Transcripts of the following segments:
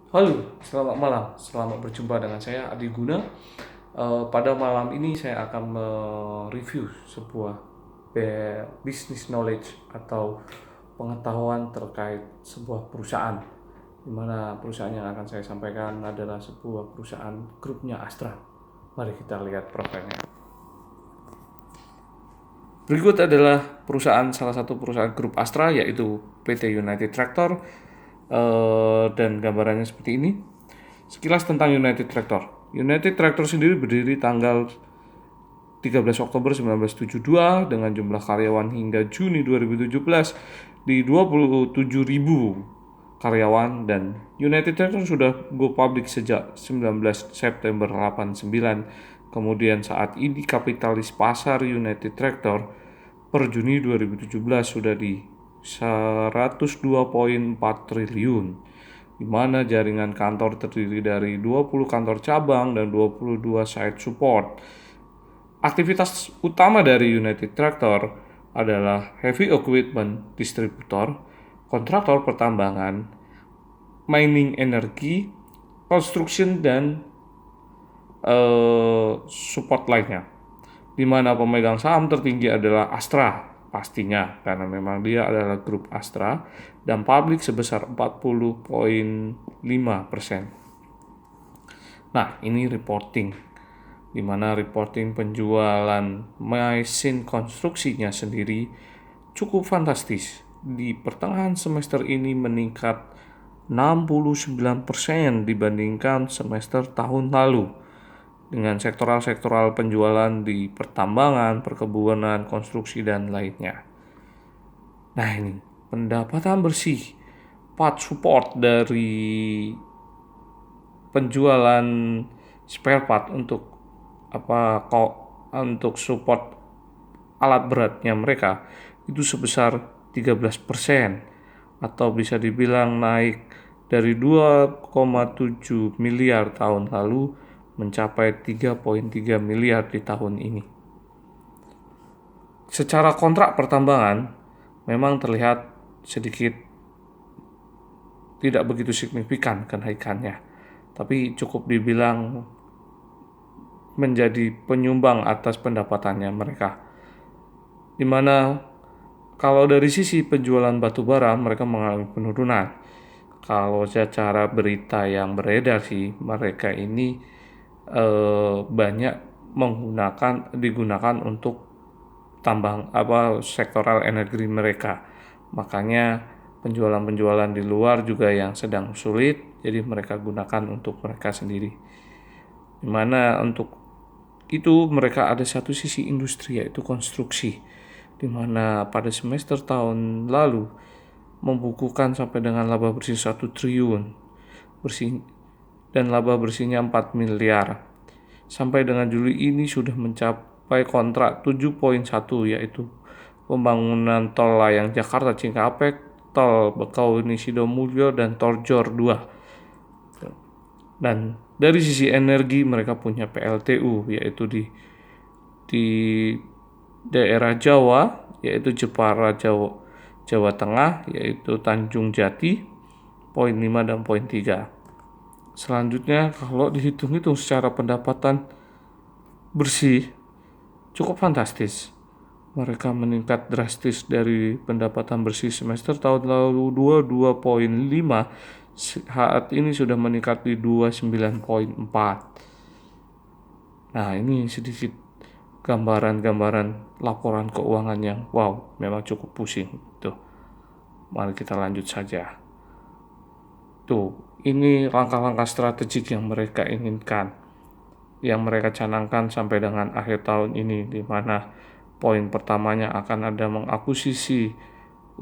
Halo, selamat malam. Selamat berjumpa dengan saya Adi Guna. Pada malam ini saya akan mereview sebuah business knowledge atau pengetahuan terkait sebuah perusahaan. Di mana perusahaan yang akan saya sampaikan adalah sebuah perusahaan grupnya Astra. Mari kita lihat profilnya. Berikut adalah salah satu perusahaan grup Astra, yaitu PT United Tractor, dan gambarannya seperti ini. Sekilas tentang United Tractor. United Tractor sendiri berdiri tanggal 13 Oktober 1972 dengan jumlah karyawan hingga Juni 2017 di 27.000 karyawan, dan United Tractor sudah go public sejak 19 September 89. Kemudian saat ini kapitalis pasar United Tractor per Juni 2017 sudah di 102,4 triliun, di mana jaringan kantor terdiri dari 20 kantor cabang dan 22 site support. Aktivitas utama dari United Tractor adalah heavy equipment distributor, kontraktor pertambangan, mining energi, construction, dan support lainnya. Di mana pemegang saham tertinggi adalah Astra, pastinya karena memang dia adalah grup Astra, dan publik sebesar 40,5%. Nah, ini reporting, di mana reporting penjualan mesin konstruksinya sendiri cukup fantastis. Di pertengahan semester ini meningkat 69% dibandingkan semester tahun lalu, dengan sektoral penjualan di pertambangan, perkebunan, konstruksi, dan lainnya. Nah, ini pendapatan bersih part support dari penjualan spare part untuk support alat beratnya mereka itu sebesar 13%, atau bisa dibilang naik dari 2,7 miliar tahun lalu mencapai 3,3 miliar di tahun ini. Secara kontrak pertambangan memang terlihat sedikit tidak begitu signifikan kenaikannya, tapi cukup dibilang menjadi penyumbang atas pendapatannya mereka. Di mana kalau dari sisi penjualan batu bara mereka mengalami penurunan. Kalau secara berita yang beredar sih, mereka ini banyak digunakan untuk sektoral energi mereka. Makanya penjualan di luar juga yang sedang sulit, jadi mereka gunakan untuk mereka sendiri. Dimana untuk itu mereka ada satu sisi industri, yaitu konstruksi, dimana pada semester tahun lalu membukukan sampai dengan laba bersih 1 triliun bersih, dan laba bersihnya 4 miliar. Sampai dengan Juli ini sudah mencapai kontrak 7,1, yaitu pembangunan tol layang Jakarta Cikampek, tol Bakauni Sidomulyo, dan tol Jor 2. Dan dari sisi energi mereka punya PLTU, yaitu di daerah Jawa, yaitu Jepara Jawa Tengah, yaitu Tanjung Jati, poin 5 dan poin 3. Selanjutnya kalau dihitung-hitung secara pendapatan bersih cukup fantastis. Mereka meningkat drastis dari pendapatan bersih semester tahun lalu 22,5, saat ini sudah meningkat di 29,4. Nah, ini sedikit gambaran laporan keuangan yang wow, memang cukup pusing. Tuh, mari kita lanjut saja. Tuh, ini langkah-langkah strategik yang mereka inginkan, yang mereka canangkan sampai dengan akhir tahun ini, di mana poin pertamanya akan ada mengakuisisi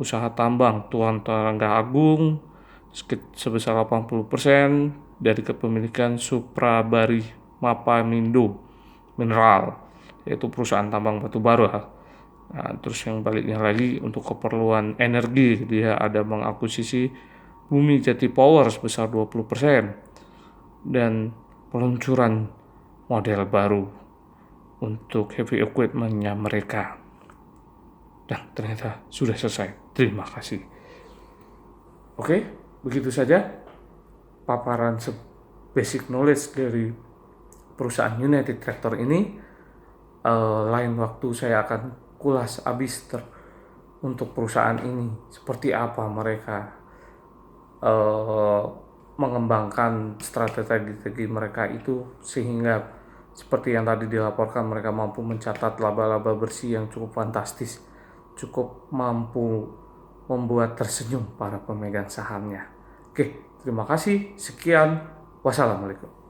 usaha tambang Tuan Tarangga Agung sebesar 80% dari kepemilikan Suprabari Mapamindo Mineral, yaitu perusahaan tambang batu bara. Nah, terus yang baliknya lagi untuk keperluan energi, dia ada mengakuisisi Bumi Jati Power sebesar 20%, dan peluncuran model baru untuk heavy equipment-nya mereka. Dan ternyata sudah selesai. Terima kasih. Oke, begitu saja. paparan basic knowledge dari perusahaan United Tractor ini. Lain waktu saya akan kulas abis untuk perusahaan ini, seperti apa mereka mengembangkan strategi mereka itu, sehingga seperti yang tadi dilaporkan mereka mampu mencatat laba-laba bersih yang cukup fantastis, cukup mampu membuat tersenyum para pemegang sahamnya. Oke, terima kasih, sekian, wassalamualaikum.